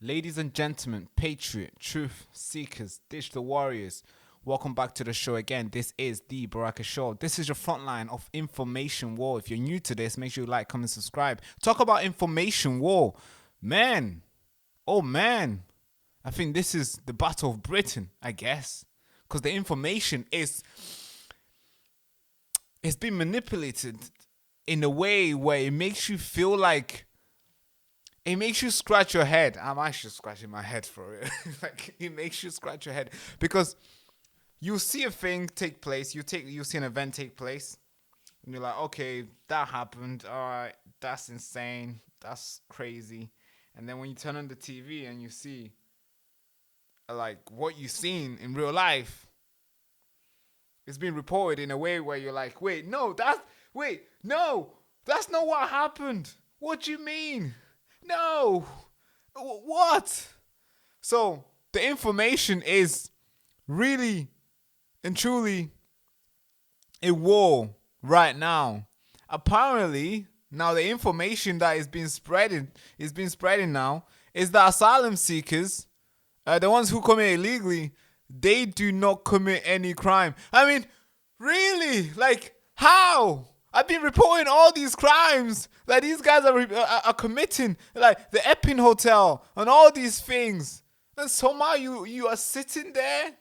Ladies and gentlemen, patriot, truth seekers, digital warriors, welcome back to the show again. This is the Baraka Show. This is your frontline of information war. If you're new to this, make sure you like, comment, subscribe. Talk about information war. Man, oh man, I think this is the Battle of Britain, I guess. Because the information it's been manipulated in a way where it makes you feel like it makes you scratch your head. I'm actually scratching my head for it. Like it makes you scratch your head because you see a thing take place, you see an event take place, and you're like, okay, that happened. All right, that's insane. That's crazy. And then when you turn on the TV and you see like what you've seen in real life, it's been reported in a way where you're like, no, that's not what happened. What do you mean? No. What? So the information is really and truly a war right now. Apparently, now the information that is being spreading now is that asylum seekers, the ones who come here illegally, they do not commit any crime. I mean, really? Like, how? I've been reporting all these crimes that these guys are committing, like the Epping Hotel and all these things. And somehow you are sitting there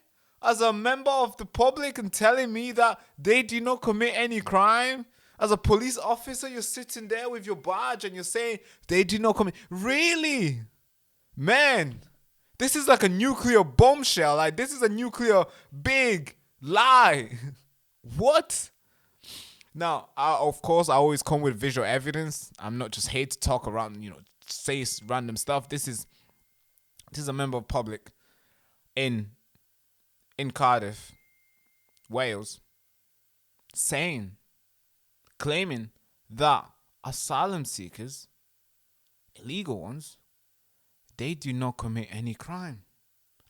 as a member of the public and telling me that they do not commit any crime. As a police officer, you're sitting there with your badge and you're saying they do not commit. Really? Man, this is like a nuclear bombshell. Like, this is a nuclear big lie. What? Now, of course, I always come with visual evidence. I'm not just here to talk around, say random stuff. This is a member of public in Cardiff, Wales, claiming that asylum seekers, illegal ones, they do not commit any crime.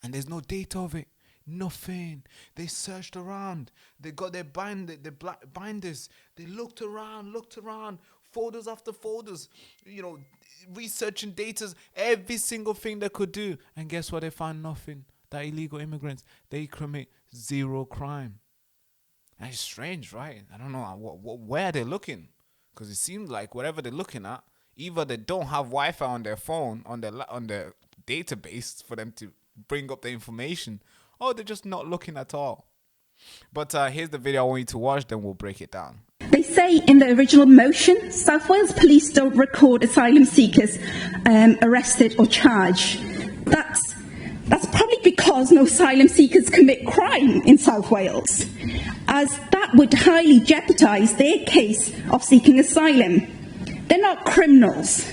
And there's no data of it. Nothing. They searched around. They got their binders. They looked around, folders after folders, researching data, every single thing they could do. And guess what? They found nothing. That illegal immigrants, they commit zero crime. And it's strange, right? I don't know where they're looking, because it seems like whatever they're looking at, either they don't have Wi-Fi on their phone, on their database for them to bring up the information, or they're just not looking at all. But here's the video I want you to watch, then we'll break it down. They say in the original motion, South Wales police don't record asylum seekers arrested or charged. That's probably because no asylum seekers commit crime in South Wales, as that would highly jeopardise their case of seeking asylum. They're not criminals.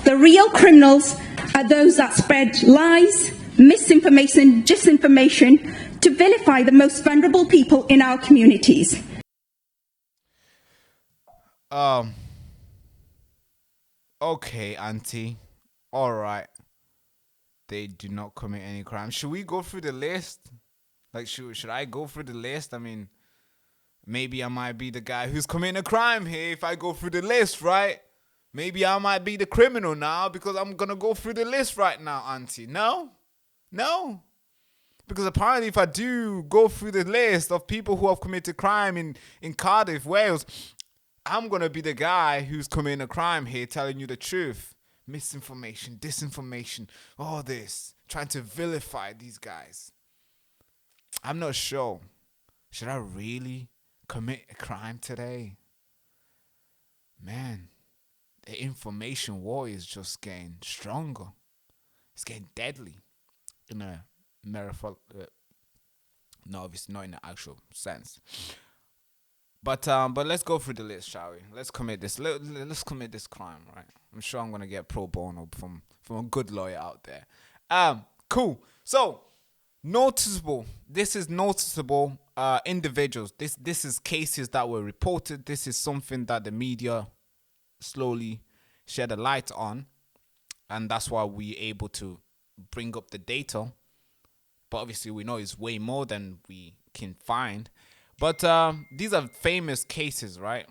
The real criminals are those that spread lies, misinformation, disinformation to vilify the most vulnerable people in our communities. Okay, auntie. All right. They do not commit any crime. Should we go through the list? Like, should I go through the list? I mean, maybe I might be the guy who's committing a crime here if I go through the list, right? Maybe I might be the criminal now because I'm going to go through the list right now, auntie. No? Because apparently if I do go through the list of people who have committed crime in Cardiff, Wales, I'm going to be the guy who's committing a crime here, telling you the truth. Misinformation, disinformation, all this. Trying to vilify these guys. I'm not sure. Should I really commit a crime today? Man, the information war is just getting stronger. It's getting deadly. In a metaphor, no, obviously not in the actual sense. But let's go through the list, shall we? Let's commit this. Let's commit this crime, right? I'm sure I'm gonna get pro bono from a good lawyer out there. Cool. So noticeable. This is noticeable. Individuals. This is cases that were reported. This is something that the media slowly shed a light on, and that's why we're able to bring up the data. But obviously we know it's way more than we can find. But these are famous cases, right?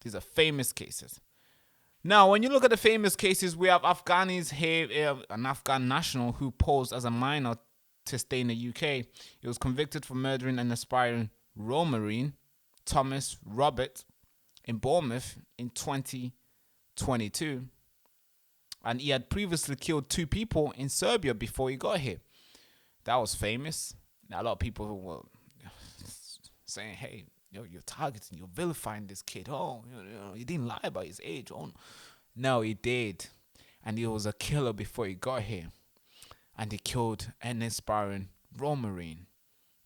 These are famous cases. Now, when you look at the famous cases, we have Afghanis here, an Afghan national who posed as a minor to stay in the UK. He was convicted for murdering an aspiring Royal Marine, Thomas Robert, in Bournemouth in 2022. And he had previously killed 2 people in Serbia before he got here. That was famous. Now, a lot of people were saying, hey, you're targeting, you're vilifying this kid. Oh, he didn't lie about his age. Oh, no, he did. And he was a killer before he got here. And he killed an aspiring Royal Marine.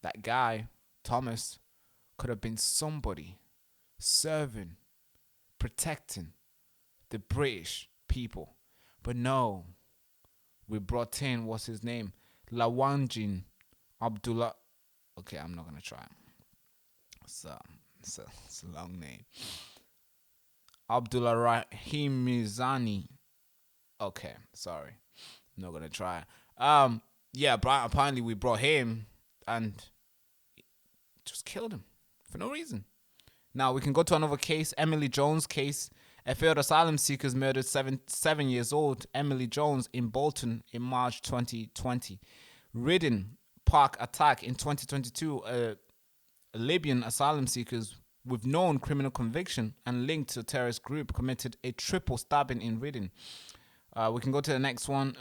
That guy, Thomas, could have been somebody serving, protecting the British people. But no, we brought in, what's his name? Lawanjin Abdullah. Okay, I'm not going to try. It's a long name. Abdullah Rahimizani. Okay, sorry. I'm not going to try. Yeah, but apparently we brought him and just killed him for no reason. Now we can go to another case, Emily Jones case. A failed asylum seekers murdered 7 years old Emily Jones in Bolton in March 2020. Ridden Park attack in 2022. Libyan asylum seekers with known criminal conviction and linked to a terrorist group committed a triple stabbing in Reading. We can go to the next one.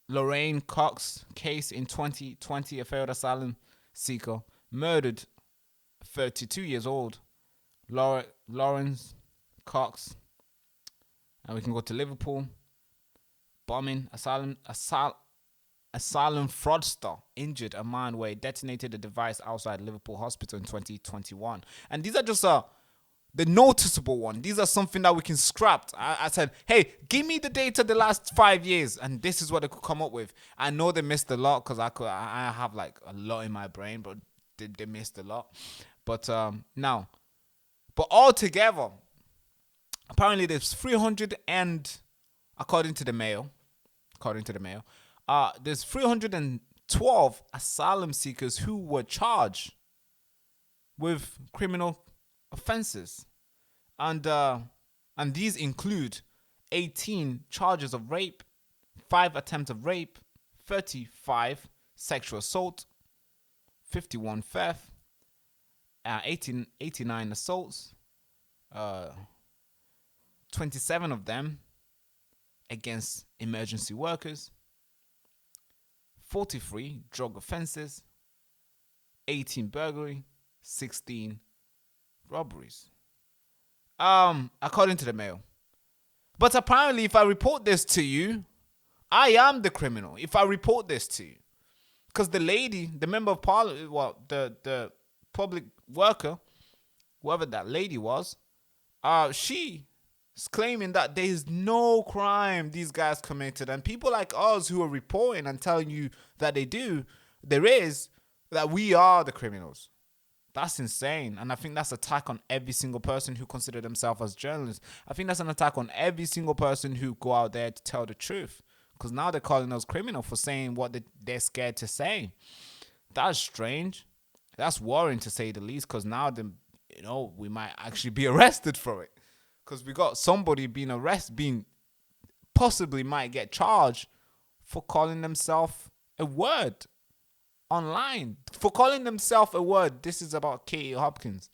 Lorraine Cox case in 2020. A failed asylum seeker murdered 32 years old Lawrence Cox. And we can go to Liverpool. Bombing. Asylum fraudster injured a man where he detonated a device outside Liverpool Hospital in 2021. And these are just the noticeable one. These are something that we can scrap. I said, hey, give me the data the last 5 years, and this is what they could come up with. I know they missed a lot because I have like a lot in my brain, but they missed a lot. But now, but altogether, apparently there's 300 and according to the Mail, there's 312 asylum seekers who were charged with criminal offenses, and these include 18 charges of rape, 5 attempts of rape, 35 sexual assault, 51 theft, 89 assaults, 27 of them against emergency workers, 43 drug offenses, 18 burglary, 16 robberies. According to the Mail. But apparently, if I report this to you, I am the criminal. If I report this to you, because the lady, the member of parliament, well, the public worker, whoever that lady was, she is claiming that there is no crime these guys committed, and people like us who are reporting and telling you that there is, that we are the criminals. That's insane. And I think that's an attack on every single person who consider themselves as journalists. I think that's an attack on every single person who go out there to tell the truth. Because now they're calling us criminal for saying what they're scared to say. That's strange. That's worrying to say the least. Because now, we might actually be arrested for it. Because we got somebody being arrested, possibly might get charged for calling themselves a word online, for calling themselves a word. This is about Katie Hopkins.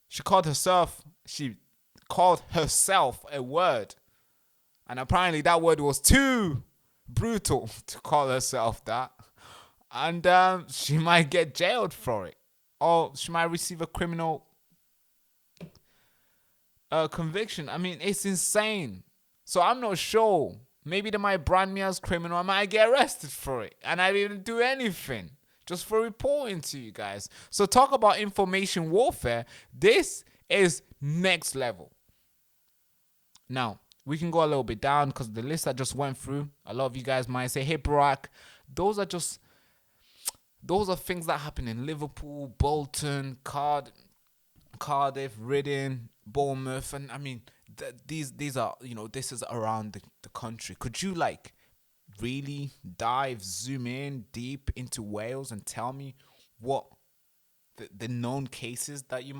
She called herself a word, and apparently that word was too brutal to call herself that, and she might get jailed for it, or she might receive a criminal conviction. I mean, it's insane. So I'm not sure. Maybe they might brand me as criminal. I might get arrested for it. And I didn't do anything. Just for reporting to you guys. So talk about information warfare. This is next level. Now, we can go a little bit down because the list I just went through, a lot of you guys might say, hey, Barak, those are things that happen in Liverpool, Bolton, Cardiff, Reading, Bournemouth. And I mean, these are, this is around the country. Could you really zoom in deep into Wales and tell me what the known cases that you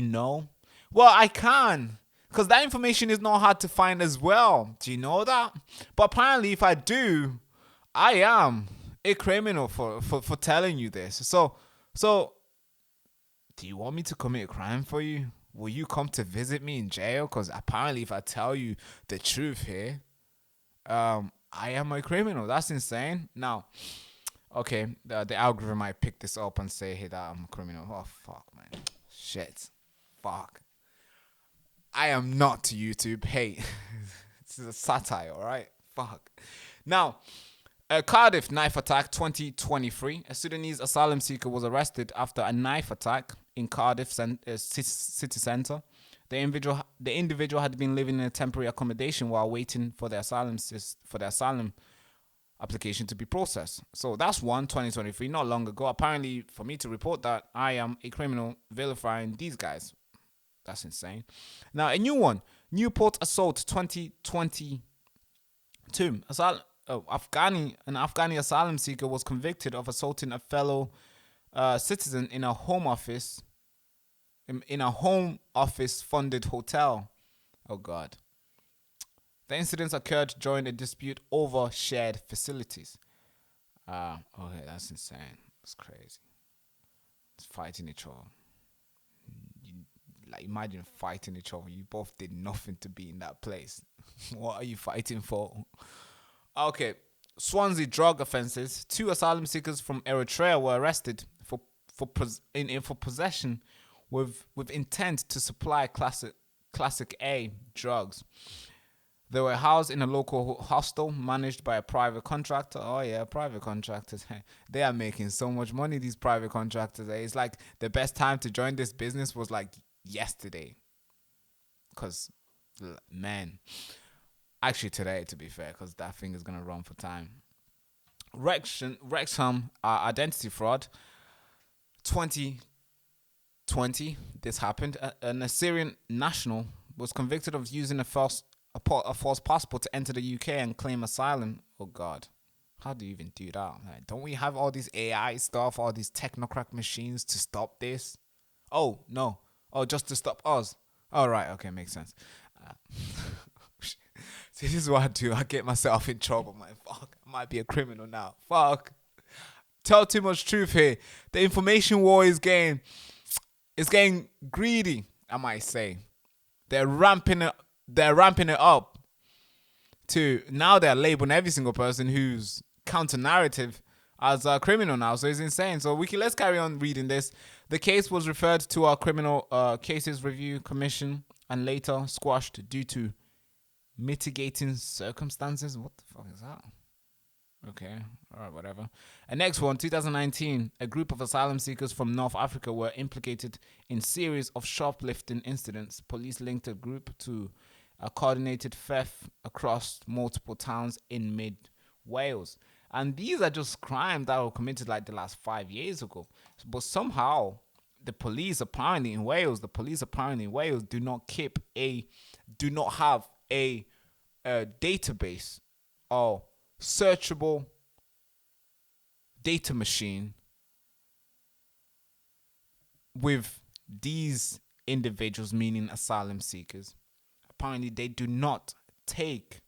know? Well, I can. Because that information is not hard to find as well. Do you know that? But apparently, if I do, I am a criminal for telling you this. So, do you want me to commit a crime for you? Will you come to visit me in jail? Because apparently, if I tell you the truth here, I am a criminal. That's insane. Now, okay, the algorithm might pick this up and say, hey, that I'm a criminal. Oh, fuck, man. Shit. Fuck. I am not YouTube. Hey, this is a satire, all right? Fuck. Now, Cardiff knife attack 2023. A Sudanese asylum seeker was arrested after a knife attack in Cardiff city centre. The individual had been living in a temporary accommodation while waiting for the asylum application to be processed. So that's 2023, not long ago. Apparently, for me to report that, I am a criminal vilifying these guys. That's insane. Now, a new one. Newport assault 2022. An Afghani asylum seeker was convicted of assaulting a fellow citizen in a home office funded hotel. Oh God. The incidents occurred during a dispute over shared facilities. Okay, that's insane. That's crazy. It's fighting each other. Like, imagine fighting each other. You both did nothing to be in that place. What are you fighting for? Okay, Swansea drug offences. 2 asylum seekers from Eritrea were arrested for possession with intent to supply classic A drugs. They were housed in a local hostel managed by a private contractor. Oh yeah, private contractors. They are making so much money, these private contractors. It's like the best time to join this business was like yesterday. Because, man, actually today, to be fair, because that thing is going to run for time. Wrexham identity fraud. 2020, this happened. An Assyrian national was convicted of using a false passport to enter the UK and claim asylum. Oh God, how do you even do that? Like, don't we have all these AI stuff, all these technocrat machines to stop this? Oh no, just to stop us. All right, okay, makes sense. See, this is what I do. I get myself in trouble. I'm like, fuck, I might be a criminal now. Fuck, tell too much truth here. The information war is getting greedy, I might say. They're ramping it up to now they're labeling every single person who's counter narrative as a criminal now. So it's insane. So let's carry on reading this. The case was referred to our criminal cases review commission and later squashed due to mitigating circumstances. What the fuck is that? Okay, all right, whatever. And next one, 2019, a group of asylum seekers from North Africa were implicated in series of shoplifting incidents. Police linked a group to a coordinated theft across multiple towns in mid-Wales. And these are just crimes that were committed like the last 5 years ago. But somehow, the police apparently in Wales do not have a database or searchable data machine with these individuals, meaning asylum seekers. Apparently, they do not take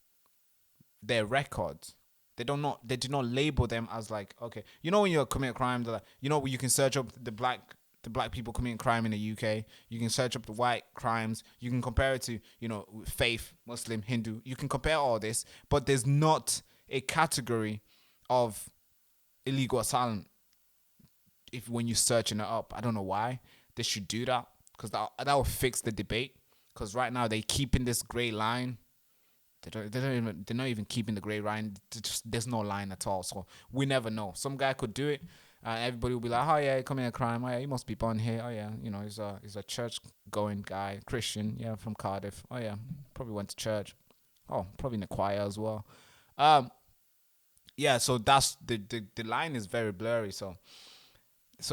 their records. They do not label them as like, okay, you know when you commit a crime, like, you know, you can search up the black people committing crime in the UK. You can search up the white crimes. You can compare it to, you know, faith, Muslim, Hindu. You can compare all this, but there's not a category of illegal asylum when you're searching it up. I don't know why they should do that, because that will fix the debate. Because right now they keeping this grey line. They're not even keeping the grey line. There's no line at all. So we never know. Some guy could do it. Everybody will be like, oh yeah, he committed a crime. Oh yeah, he must be born here. Oh yeah, you know, he's a church going guy, Christian. Yeah, from Cardiff. Oh yeah, probably went to church. Oh, probably in the choir as well. Yeah, so that's the line is very blurry. So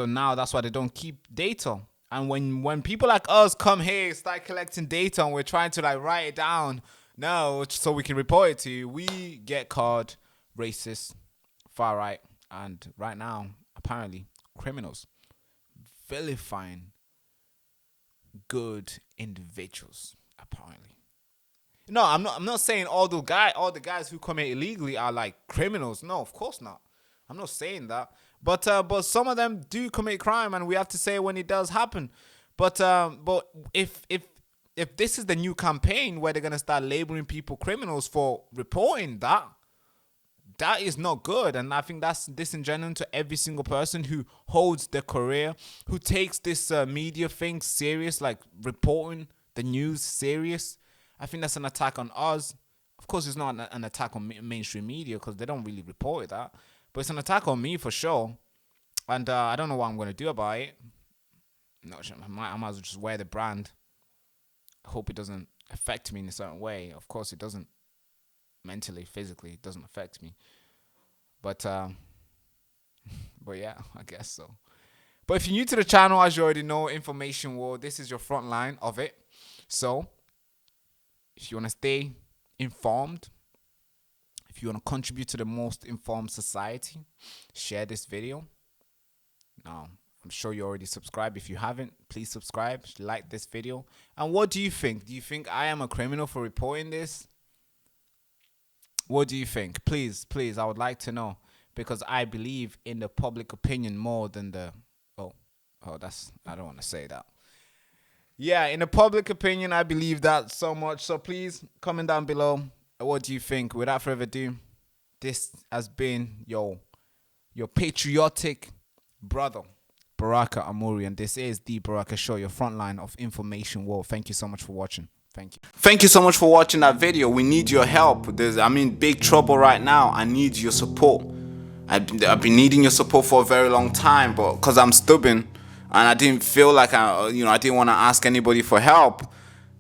now that's why they don't keep data. And when people like us come here, start collecting data, and we're trying to like write it down, so we can report it to you, we get called racist, far right, and right now apparently criminals, vilifying good individuals. apparently. No, I'm not saying all the guys who come here illegally are like criminals. No, of course not. I'm not saying that. But some of them do commit crime, and we have to say when it does happen. But if this is the new campaign where they're gonna start labeling people criminals for reporting that is not good. And I think that's disingenuous to every single person who holds their career, who takes this media thing serious, like reporting the news serious. I think that's an attack on us. Of course, it's not an attack on mainstream media because they don't really report that. But it's an attack on me for sure. And I don't know what I'm going to do about it. No, I might as well just wear the brand. I hope it doesn't affect me in a certain way. Of course, it doesn't. Mentally, physically, it doesn't affect me. But yeah, I guess so. But if you're new to the channel, as you already know, information war, this is your front line of it. So if you want to stay informed, if you want to contribute to the most informed society, share this video. Now, I'm sure you already subscribed. If you haven't, please subscribe, like this video. And what do you think? Do you think I am a criminal for reporting this? What do you think? Please, I would like to know, because I believe in the public opinion more than the I don't want to say that. Yeah, in the public opinion, I believe that so much. So please comment down below. What do you think? Without further ado, this has been your patriotic brother, Baraka Amuri, and this is the Baraka Show, your front line of information war. Thank you so much for watching. Thank you. Thank you so much for watching that video. We need your help. I'm in big trouble right now. I need your support. I've been needing your support for a very long time, but because I'm stubborn and I didn't feel like I didn't want to ask anybody for help.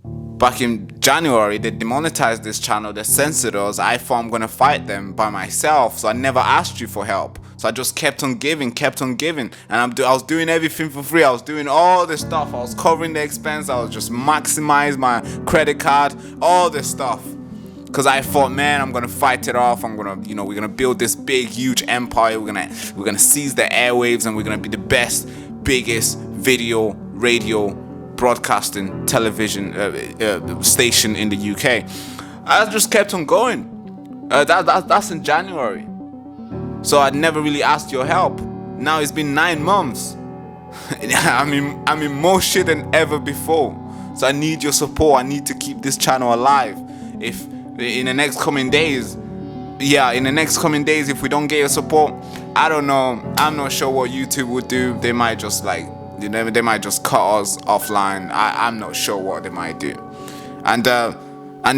Back in January, they demonetized this channel, they censored us. I thought I'm gonna fight them by myself, so I never asked you for help. So I just kept on giving, and I was doing everything for free. I was doing all this stuff. I was covering the expense. I was just maximize my credit card, all this stuff, because I thought, man, I'm gonna fight it off. I'm gonna, we're gonna build this big, huge empire. We're gonna seize the airwaves, and we're gonna be the best, biggest video, radio, broadcasting, television station in the UK. I just kept on going. That's in January. So I never really asked your help. Now it's been 9 months. I'm in more shit than ever before. So I need your support. I need to keep this channel alive. If in the next coming days, if we don't get your support, I don't know. I'm not sure what YouTube would do. They might just they might just cut us offline. I'm not sure what they might do. And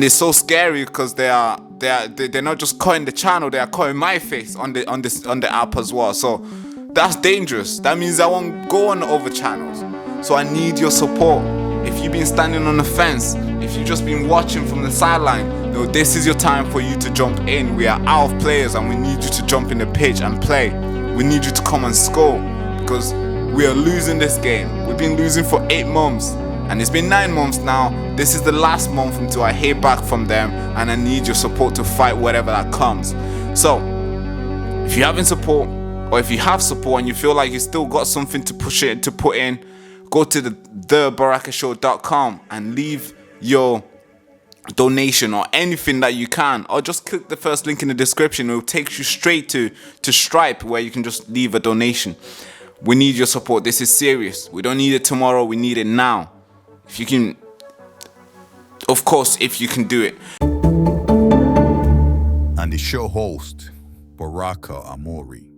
it's so scary because they're not just cutting the channel, they are cutting my face on the app as well. So that's dangerous. That means I won't go on other channels. So I need your support. If you've been standing on the fence, if you've just been watching from the sideline, this is your time for you to jump in. We are out of players and we need you to jump in the pitch and play. We need you to come and score, because we are losing this game. We've been losing for 8 months. And it's been 9 months now. This is the last month until I hear back from them, and I need your support to fight whatever that comes. So, if you haven't support, or if you have support and you feel like you still got something to put in, go to thebarakashow.com and leave your donation or anything that you can, or just click the first link in the description. It will take you straight to Stripe, where you can just leave a donation. We need your support. This is serious. We don't need it tomorrow. We need it now. If you can, of course, if you can do it. And the show host, Baraka Amuri.